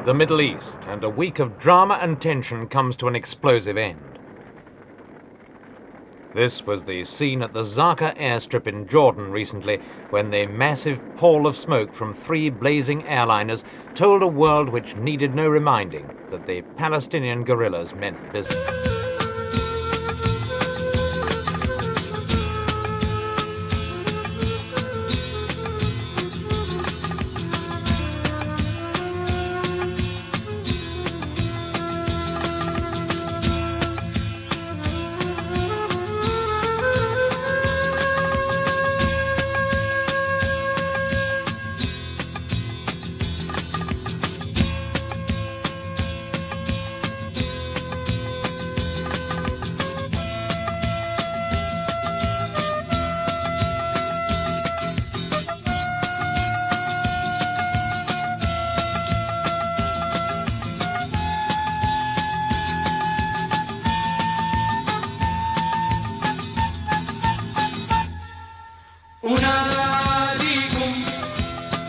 the Middle East, and a week of drama and tension comes to an explosive end. This was the scene at the Zaka airstrip in Jordan recently, when the massive pall of smoke from 3 blazing airliners told a world which needed no reminding that the Palestinian guerrillas meant business.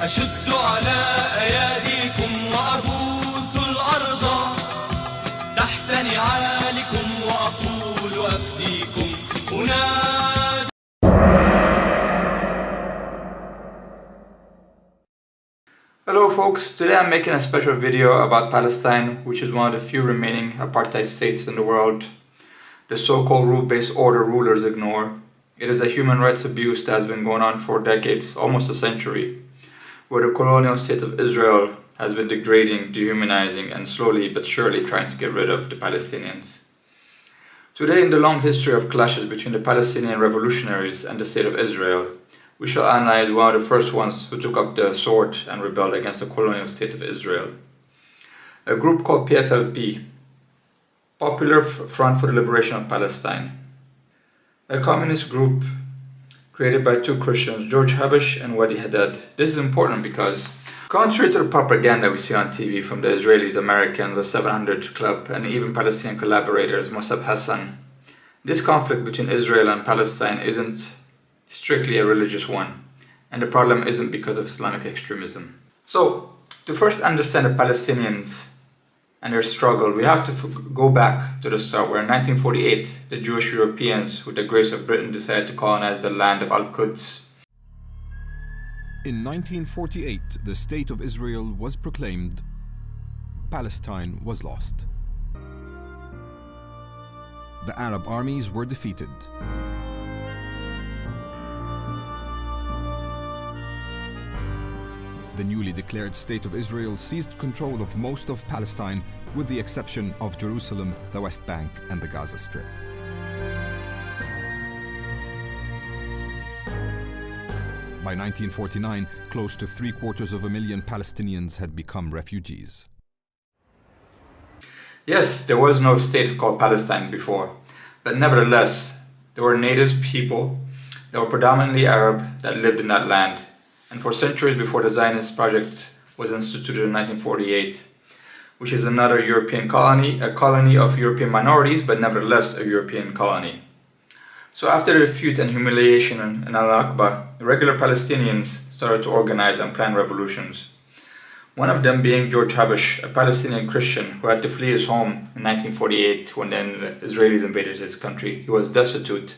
أشد على أياديكم وأبوس الأرض تحت نعالكم وأقول أفديكم أنادي. Hello folks, today I'm making a special video about Palestine, which is one of the few remaining apartheid states in the world. The so-called rule-based order rulers ignore. It is a human rights abuse that has been going on for decades, almost a century, where the colonial state of Israel has been degrading, dehumanizing, and slowly but surely trying to get rid of the Palestinians. Today, in the long history of clashes between the Palestinian revolutionaries and the state of Israel, we shall analyze one of the first ones who took up the sword and rebelled against the colonial state of Israel. A group called PFLP, Popular Front for the Liberation of Palestine. A communist group created by 2 Christians, George Habash and Wadi Haddad. This is important because, contrary to the propaganda we see on TV from the Israelis, Americans, the 700 Club, and even Palestinian collaborators, Mossab Hassan, this conflict between Israel and Palestine isn't strictly a religious one, and the problem isn't because of Islamic extremism. So, to first understand the Palestinians and their struggle, we have to go back to the start, where in 1948, the Jewish Europeans, with the grace of Britain, decided to colonize the land of Al-Quds. In 1948, the State of Israel was proclaimed. Palestine was lost. The Arab armies were defeated. The newly declared State of Israel seized control of most of Palestine, with the exception of Jerusalem, the West Bank, and the Gaza Strip. By 1949, close to 750,000 Palestinians had become refugees. Yes, there was no state called Palestine before, but nevertheless, there were native people that were predominantly Arab that lived in that land. And for centuries before the Zionist project was instituted in 1948, which is another European colony, a colony of European minorities, but nevertheless a European colony. So after the defeat and humiliation in Al-Aqba, regular Palestinians started to organize and plan revolutions. One of them being George Habash, a Palestinian Christian who had to flee his home in 1948 when the Israelis invaded his country. He was destitute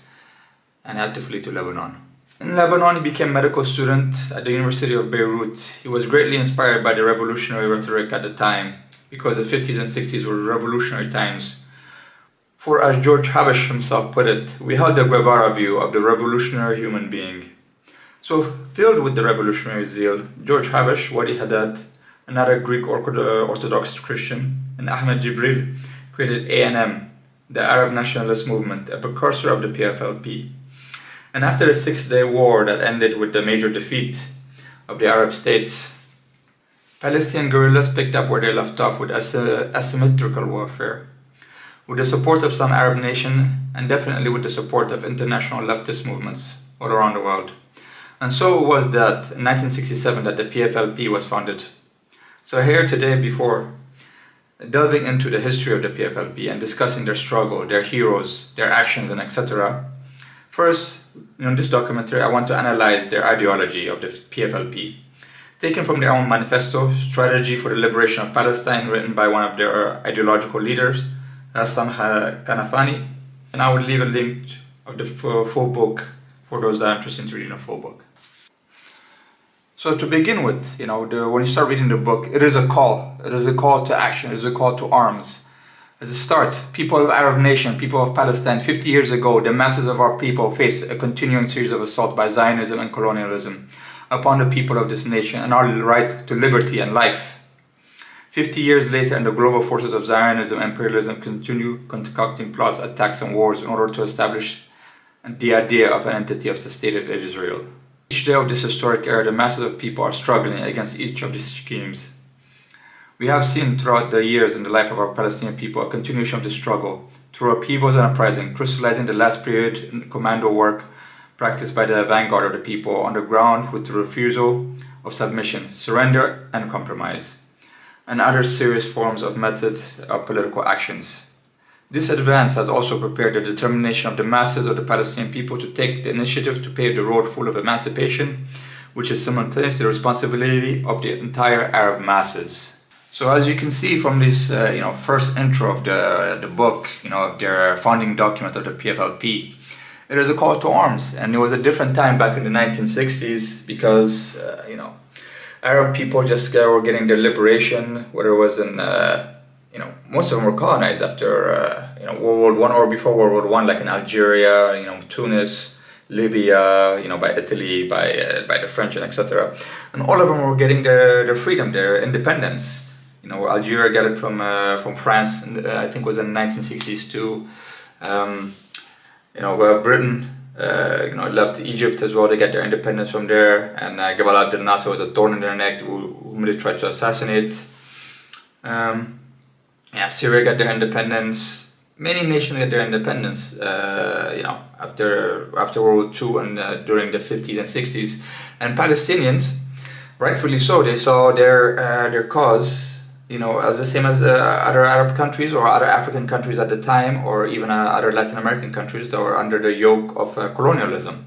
and had to flee to Lebanon. In Lebanon, he became a medical student at the University of Beirut. He was greatly inspired by the revolutionary rhetoric at the time, because the 50s and 60s were revolutionary times. For as George Habash himself put it, we held the Guevara view of the revolutionary human being. So, filled with the revolutionary zeal, George Habash, Wadi Haddad, another Greek Orthodox Christian, and Ahmed Jibril created A&M, the Arab Nationalist Movement, a precursor of the PFLP. And after the 6-day war that ended with the major defeat of the Arab states, Palestinian guerrillas picked up where they left off with asymmetrical warfare, with the support of some Arab nations, and definitely with the support of international leftist movements all around the world. And so it was that in 1967 that the PFLP was founded. So here today, before delving into the history of the PFLP and discussing their struggle, their heroes, their actions, and etc., first, in this documentary, I want to analyze their ideology of the PFLP. taken from their own manifesto, Strategy for the Liberation of Palestine, written by one of their ideological leaders, Hassan Kanafani. And I will leave a link of the full book for those that are interested in reading the full book. So to begin with, when you start reading the book, it is a call. It is a call to action. It is a call to arms. As it starts, people of Arab nation, people of Palestine, 50 years ago, the masses of our people faced a continuing series of assaults by Zionism and colonialism upon the people of this nation and our right to liberty and life. 50 years later, and the global forces of Zionism and imperialism continue concocting plots, attacks, and wars in order to establish the idea of an entity of the state of Israel. Each day of this historic era, the masses of people are struggling against each of these schemes. We have seen throughout the years in the life of our Palestinian people a continuation of the struggle through upheavals and uprising, crystallizing the last period in commando work practiced by the vanguard of the people on the ground with the refusal of submission, surrender, and compromise, and other serious forms of method of political actions. This advance has also prepared the determination of the masses of the Palestinian people to take the initiative to pave the road full of emancipation, which is simultaneously the responsibility of the entire Arab masses. So as you can see from this first intro of the book, of their founding document of the PFLP, it is a call to arms. And it was a different time back in the 1960s because, Arab people just were getting their liberation, whether it was in most of them were colonized after World War I or before World War I, like in Algeria, Tunis, Libya, by Italy, by the French, and etc. And all of them were getting their freedom, their independence. Algeria got it from France, I think it was in the 1960s too. Britain, left Egypt as well. They got their independence from there, and Gamal Abdel Nasser was a thorn in their neck whom they tried to assassinate. Syria got their independence. Many nations got their independence, after World War II and during the 50s and 60s. And Palestinians, rightfully so, they saw their cause, as the same as other Arab countries or other African countries at the time, or even other Latin American countries that were under the yoke of colonialism.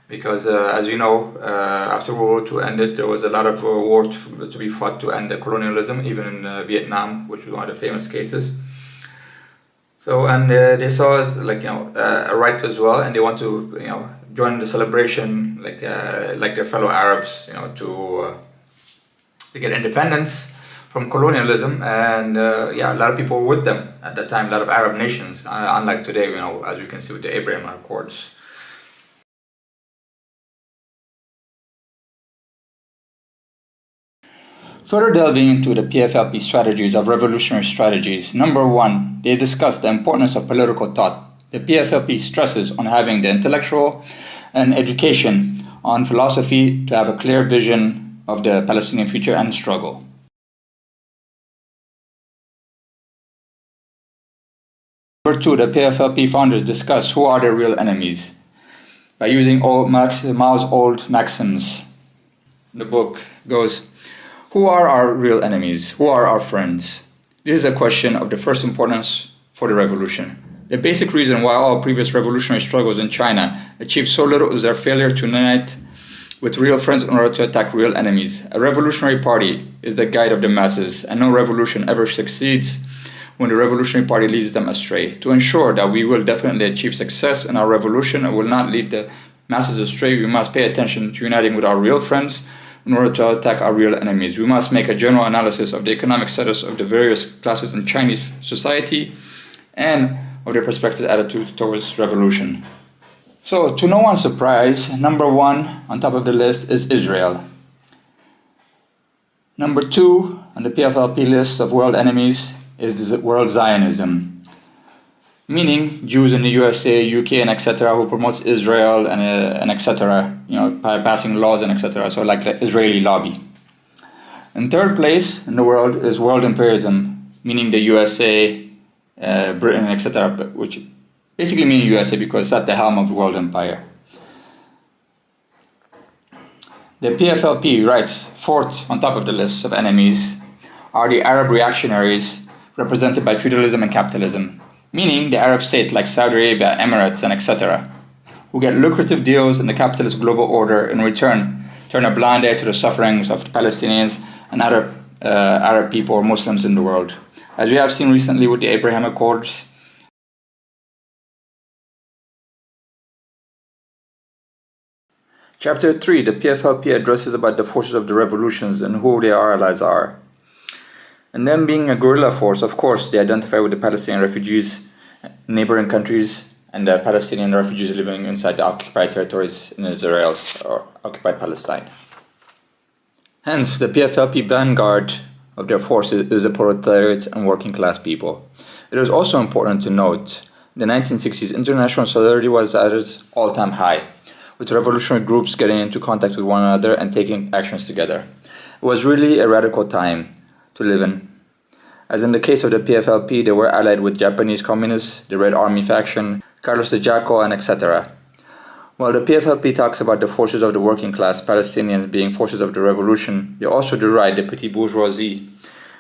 Because as you know, after World War II ended, there was a lot of war to be fought to end the colonialism, even in Vietnam, which was one of the famous cases. So, and they saw as a right as well, and they want to join the celebration like their fellow Arabs, to get independence from colonialism. And a lot of people were with them at that time, a lot of Arab nations, unlike today, as you can see with the Abraham Accords. Further delving into the PFLP strategies of revolutionary strategies, number one, they discuss the importance of political thought. The PFLP stresses on having the intellectual and education on philosophy to have a clear vision of the Palestinian future and struggle. Number two, the PFLP founders discuss who are their real enemies by using Mao's old maxims. The book goes, who are our real enemies? Who are our friends? This is a question of the first importance for the revolution. The basic reason why all previous revolutionary struggles in China achieved so little is their failure to unite with real friends in order to attack real enemies. A revolutionary party is the guide of the masses, and no revolution ever succeeds when the revolutionary party leads them astray. To ensure that we will definitely achieve success in our revolution and will not lead the masses astray, we must pay attention to uniting with our real friends in order to attack our real enemies. We must make a general analysis of the economic status of the various classes in Chinese society and of their prospective attitude towards revolution. So, to no one's surprise, number one on top of the list is Israel. Number two on the PFLP list of world enemies is world Zionism, meaning Jews in the USA, UK, and etc., who promotes Israel and etc., by passing laws and etc., so like the Israeli lobby. In third place in the world is world imperialism, meaning the USA, Britain, etc., which basically meaning USA because it's at the helm of the world empire. The PFLP writes, fourth on top of the list of enemies are the Arab reactionaries represented by feudalism and capitalism, meaning the Arab states like Saudi Arabia, Emirates, and etc., who get lucrative deals in the capitalist global order in return turn a blind eye to the sufferings of the Palestinians and other Arab people or Muslims in the world. As we have seen recently with the Abraham Accords, Chapter 3, the PFLP addresses about the forces of the revolutions and who their allies are. And them being a guerrilla force, of course, they identify with the Palestinian refugees, neighboring countries, and the Palestinian refugees living inside the occupied territories in Israel or occupied Palestine. Hence, the PFLP vanguard of their forces is the proletariat and working class people. It is also important to note in the 1960s, international solidarity was at its all-time high, with revolutionary groups getting into contact with one another and taking actions together. It was really a radical time to live in. As in the case of the PFLP, they were allied with Japanese communists, the Red Army faction, Carlos de Jaco, and etc. While the PFLP talks about the forces of the working class Palestinians being forces of the revolution, they also deride the petit bourgeoisie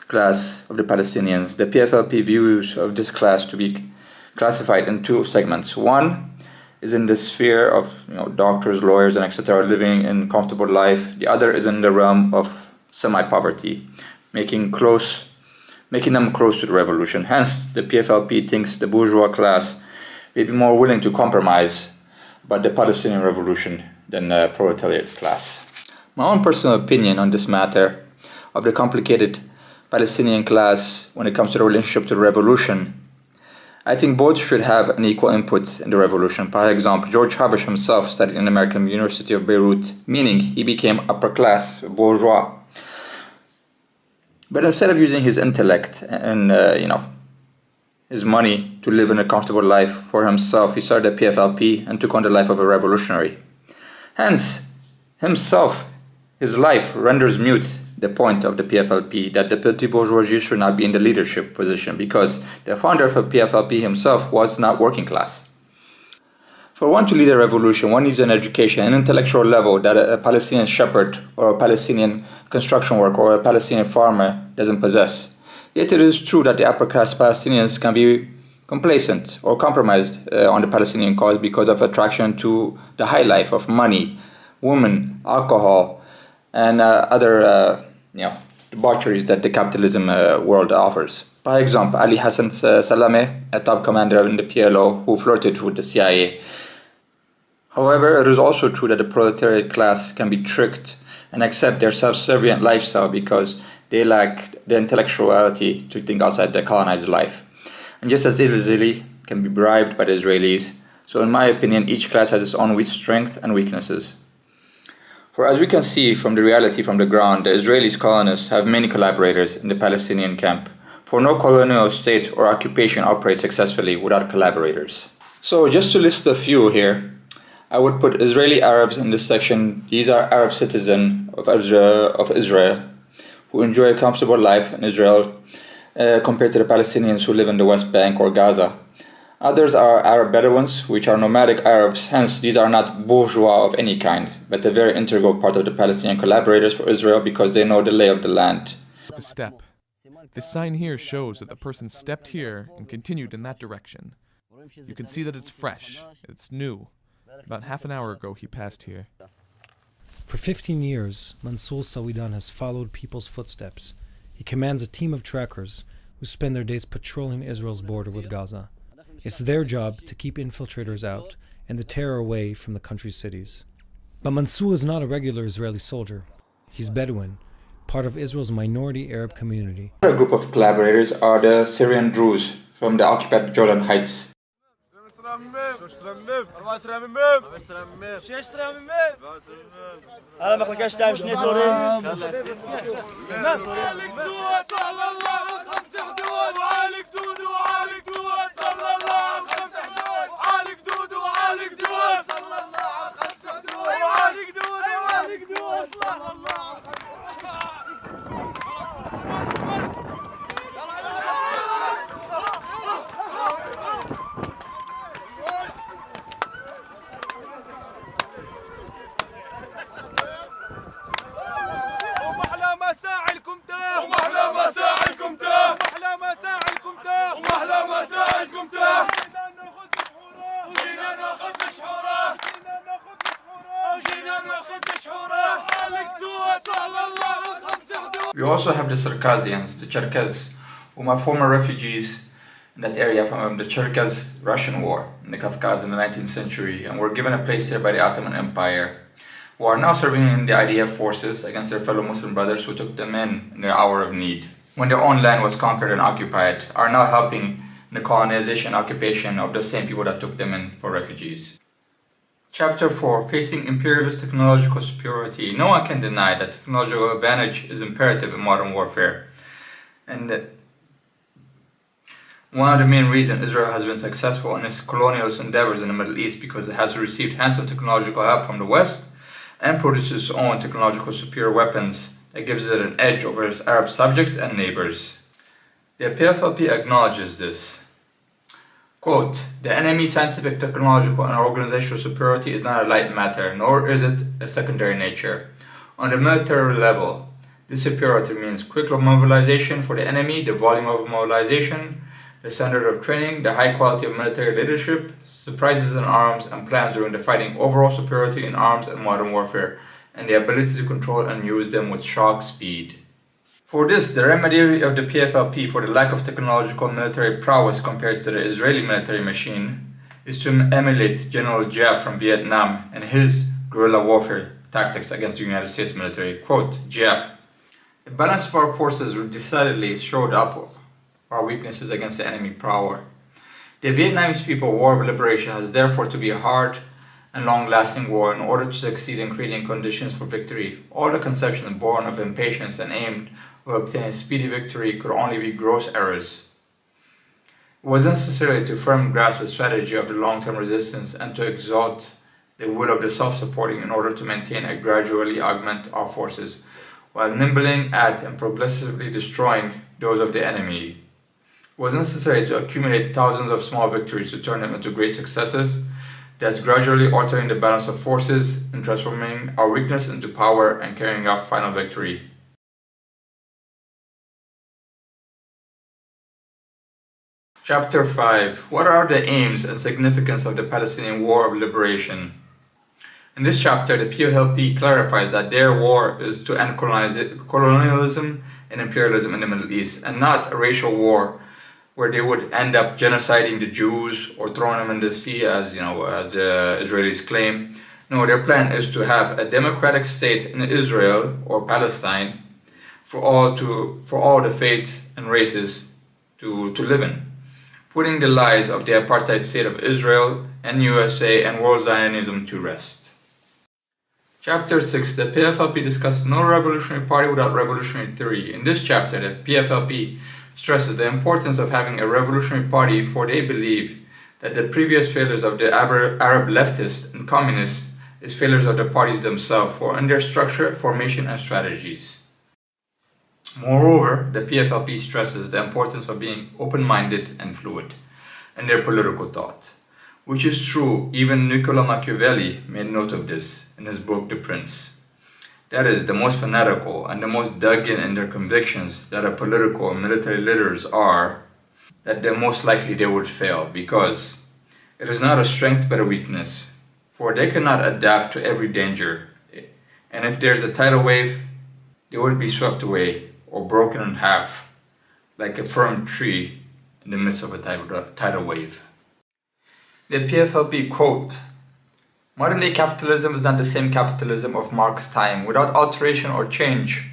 class of the Palestinians. The PFLP views of this class to be classified in two segments. One is in the sphere of doctors, lawyers, and etc. living in comfortable life. The other is in the realm of semi-poverty, making them close to the revolution. Hence, the PFLP thinks the bourgeois class may be more willing to compromise about the Palestinian revolution than the proletariat class. My own personal opinion on this matter of the complicated Palestinian class when it comes to the relationship to the revolution, I think both should have an equal input in the revolution. For example, George Habash himself studied in the American University of Beirut, meaning he became upper class, bourgeois. But instead of using his intellect and his money to live in a comfortable life for himself, he started the PFLP and took on the life of a revolutionary. Hence, his life renders mute the point of the PFLP that the petit bourgeoisie should not be in the leadership position, because the founder of the PFLP himself was not working class. For one to lead a revolution, one needs an education, an intellectual level that a Palestinian shepherd or a Palestinian construction worker or a Palestinian farmer doesn't possess. Yet it is true that the upper class Palestinians can be complacent or compromised on the Palestinian cause because of attraction to the high life of money, women, alcohol, and other debaucheries that the capitalism world offers. For example, Ali Hassan Salameh, a top commander in the PLO who flirted with the CIA. However, it is also true that the proletariat class can be tricked and accept their self-servient lifestyle because they lack the intellectuality to think outside the colonized life, and just as easily can be bribed by the Israelis. So in my opinion, each class has its own strengths and weaknesses. For as we can see from the reality from the ground, the Israeli colonists have many collaborators in the Palestinian camp, for no colonial state or occupation operates successfully without collaborators. So just to list a few here, I would put Israeli Arabs in this section. These are Arab citizens of Israel who enjoy a comfortable life in Israel compared to the Palestinians who live in the West Bank or Gaza. Others are Arab Bedouins, which are nomadic Arabs, hence these are not bourgeois of any kind, but a very integral part of the Palestinian collaborators for Israel because they know the lay of the land. A step. This sign here shows that the person stepped here and continued in that direction. You can see that it's fresh, it's new. About half an hour ago he passed here. For 15 years, Mansour Sawidan has followed people's footsteps. He commands a team of trackers who spend their days patrolling Israel's border with Gaza. It's their job to keep infiltrators out and the terror away from the country's cities. But Mansour is not a regular Israeli soldier. He's Bedouin, part of Israel's minority Arab community. Another group of collaborators are the Syrian Druze from the occupied Golan Heights. ومحلى مساعيكم تاه We also have the Circassians, the Cherkess, whom are former refugees in that area from the Cherkess-Russian War in the Caucasus in the 19th century and were given a place there by the Ottoman Empire, who are now serving in the IDF forces against their fellow Muslim brothers who took them in their hour of need, when their own land was conquered and occupied, are now helping in the colonization and occupation of the same people that took them in for refugees. Chapter 4, Facing Imperialist Technological Superiority. No one can deny that technological advantage is imperative in modern warfare, and that one of the main reasons Israel has been successful in its colonialist endeavors in the Middle East because it has received handsome technological help from the West and produces its own technological superior weapons that gives it an edge over its Arab subjects and neighbors. The PFLP acknowledges this. Quote, the enemy's scientific, technological, and organizational superiority is not a light matter, nor is it a secondary nature. On the military level, this superiority means quick mobilization for the enemy, the volume of mobilization, the standard of training, the high quality of military leadership, surprises in arms and plans during the fighting, overall superiority in arms and modern warfare, and the ability to control and use them with shock speed. For this, the remedy of the PFLP for the lack of technological military prowess compared to the Israeli military machine is to emulate General Giap from Vietnam and his guerrilla warfare tactics against the United States military. Quote, Giap, the balance of our forces decidedly showed up our weaknesses against the enemy power. The Vietnamese People's War of Liberation has therefore to be a hard and long-lasting war in order to succeed in creating conditions for victory. All the conceptions born of impatience and aimed of obtaining speedy victory could only be gross errors. It was necessary to firmly grasp the strategy of the long-term resistance and to exalt the will of the self-supporting in order to maintain and gradually augment our forces, while nibbling at and progressively destroying those of the enemy. It was necessary to accumulate thousands of small victories to turn them into great successes, thus gradually altering the balance of forces and transforming our weakness into power and carrying out final victory. Chapter 5. What are the aims and significance of the Palestinian War of Liberation? In this chapter, the PFLP clarifies that their war is to end colonialism and imperialism in the Middle East, and not a racial war where they would end up genociding the Jews or throwing them in the sea, as the Israelis claim. No, their plan is to have a democratic state in Israel or Palestine for all the faiths and races to live in, putting the lies of the apartheid state of Israel and USA and world Zionism to rest. Chapter 6. The PFLP discusses no revolutionary party without revolutionary theory. In this chapter, the PFLP stresses the importance of having a revolutionary party, for they believe that the previous failures of the Arab leftists and communists is failures of the parties themselves for in their structure, formation, and strategies. Moreover, the PFLP stresses the importance of being open-minded and fluid in their political thought, which is true. Even Niccolo Machiavelli made note of this in his book The Prince. That is, the most fanatical and the most dug in their convictions that a political and military leaders are, that the most likely they would fail, because it is not a strength but a weakness, for they cannot adapt to every danger, and if there's a tidal wave, they would be swept away or broken in half like a firm tree in the midst of a tidal wave. The PFLP quote, modern-day capitalism is not the same capitalism of Marx's time, without alteration or change,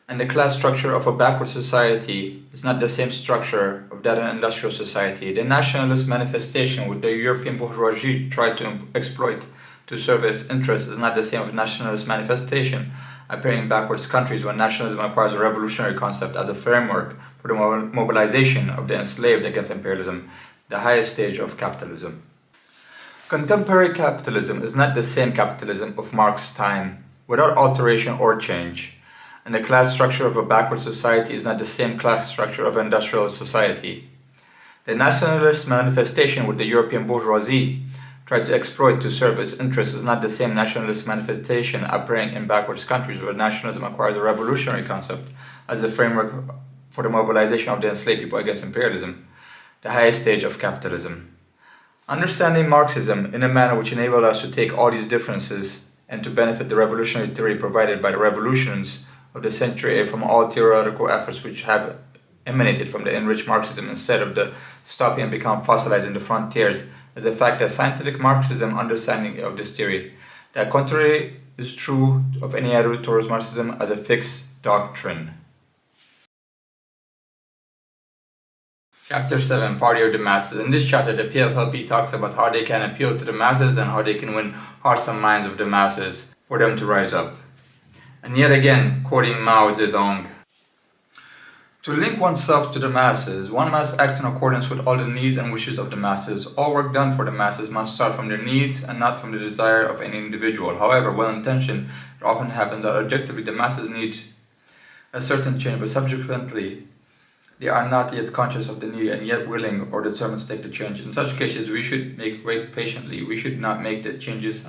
and the class structure of a backward society is not the same structure of that of an industrial society. The nationalist manifestation which the European bourgeoisie tried to exploit to serve its interests is not the same as nationalist manifestation appearing in backwards countries when nationalism acquires a revolutionary concept as a framework for the mobilization of the enslaved against imperialism, the highest stage of capitalism. Contemporary capitalism is not the same capitalism of Marx's time, without alteration or change, and the class structure of a backward society is not the same class structure of an industrial society. The nationalist manifestation which the European bourgeoisie tried to exploit to serve its interests is not the same nationalist manifestation appearing in backwards countries where nationalism acquires a revolutionary concept as the framework for the mobilization of the enslaved people against imperialism, the highest stage of capitalism. Understanding Marxism in a manner which enabled us to take all these differences and to benefit the revolutionary theory provided by the revolutions of the century from all theoretical efforts which have emanated from the enriched Marxism instead of the stopping and become fossilized in the frontiers is the fact that scientific Marxism understanding of this theory, that contrary is true of any attitude towards Marxism as a fixed doctrine. Chapter 7, Party of the Masses. In this chapter, the PFLP talks about how they can appeal to the masses and how they can win hearts and minds of the masses for them to rise up. And yet again, quoting Mao Zedong, to link oneself to the masses, one must act in accordance with all the needs and wishes of the masses. All work done for the masses must start from their needs and not from the desire of any individual. However, well-intentioned, it often happens that objectively the masses need a certain change, but subsequently they are not yet conscious of the need and yet willing or determined to take the change. In such cases, we should wait patiently. We should not make the changes.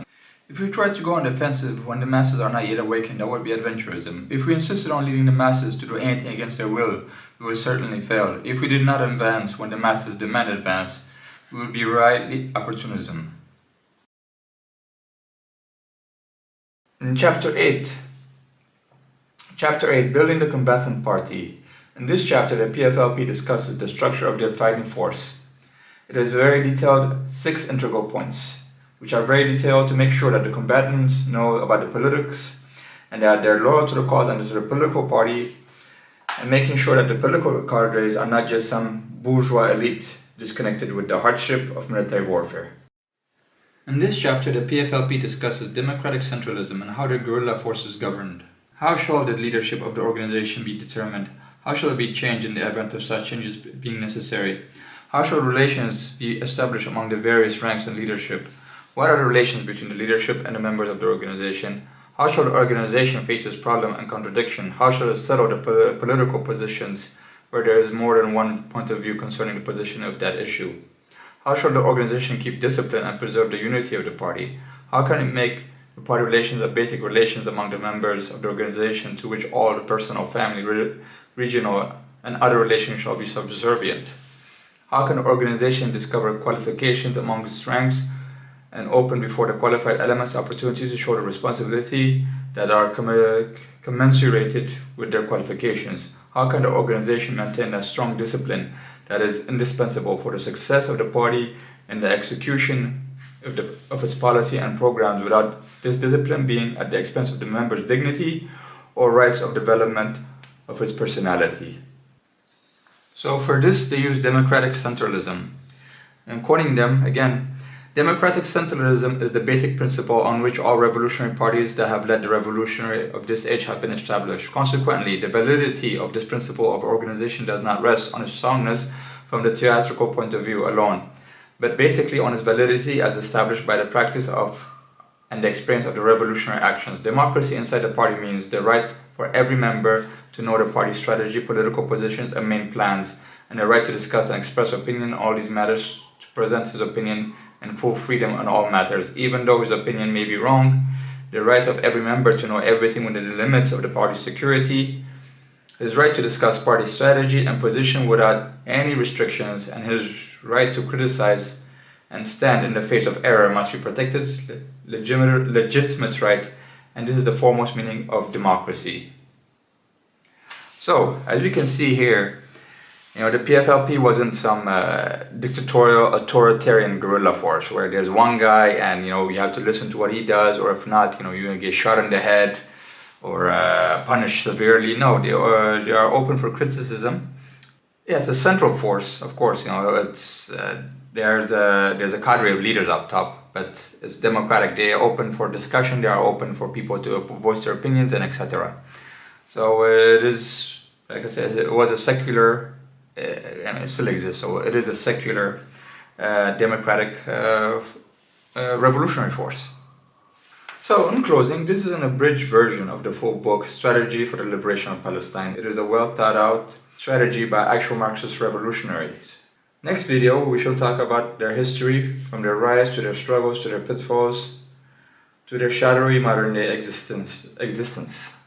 If we try to go on the offensive when the masses are not yet awakened, that would be adventurism. If we insisted on leading the masses to do anything against their will, we would certainly fail. If we did not advance when the masses demand advance, we would be rightly opportunism. In Chapter 8, Building the Combatant Party. In this chapter, the PFLP discusses the structure of their fighting force. It is very detailed, 6 integral points, which are very detailed to make sure that the combatants know about the politics and that they're loyal to the cause and to the political party, and making sure that the political cadres are not just some bourgeois elite disconnected with the hardship of military warfare. In this chapter, the PFLP discusses democratic centralism and how the guerrilla force is governed. How shall the leadership of the organization be determined? How shall it be changed in the event of such changes being necessary? How shall relations be established among the various ranks and leadership? What are the relations between the leadership and the members of the organization? How shall the organization face this problem and contradiction? How shall it settle the political positions where there is more than one point of view concerning the position of that issue? How shall the organization keep discipline and preserve the unity of the party? How can it make the party relations a basic relations among the members of the organization to which all the personal, family, regional, and other relations shall be subservient? How can the organization discover qualifications among its ranks and open before the qualified elements opportunities to show the responsibility that are commensurated with their qualifications? How can the organization maintain a strong discipline that is indispensable for the success of the party and the execution of its policy and programs without this discipline being at the expense of the members' dignity or rights of development of its personality? So for this they use democratic centralism. And quoting them again, democratic centralism is the basic principle on which all revolutionary parties that have led the revolutionary of this age have been established. Consequently, the validity of this principle of organization does not rest on its soundness from the theatrical point of view alone, but basically on its validity as established by the practice of and the experience of the revolutionary actions. Democracy inside the party means the right for every member to know the party's strategy, political positions, and main plans, and the right to discuss and express opinion on all these matters, to present his opinion and full freedom on all matters, even though his opinion may be wrong, the right of every member to know everything within the limits of the party's security, his right to discuss party strategy and position without any restrictions, and his right to criticize and stand in the face of error must be protected, legitimate right, and this is the foremost meaning of democracy. So, as we can see here, the PFLP wasn't some dictatorial, authoritarian guerrilla force where there's one guy and you have to listen to what he does, or if not, you're gonna get shot in the head or punished severely. No, they are open for criticism. Yeah, it's a central force, of course. It's there's a cadre of leaders up top, but it's democratic. They are open for discussion. They are open for people to voice their opinions and etc. So it is, like I said, it was a secular. It still exists, so it is a secular, democratic, revolutionary force. So, in closing, this is an abridged version of the full book, Strategy for the Liberation of Palestine. It is a well thought out strategy by actual Marxist revolutionaries. Next video, we shall talk about their history, from their rise to their struggles, to their pitfalls, to their shadowy modern day existence.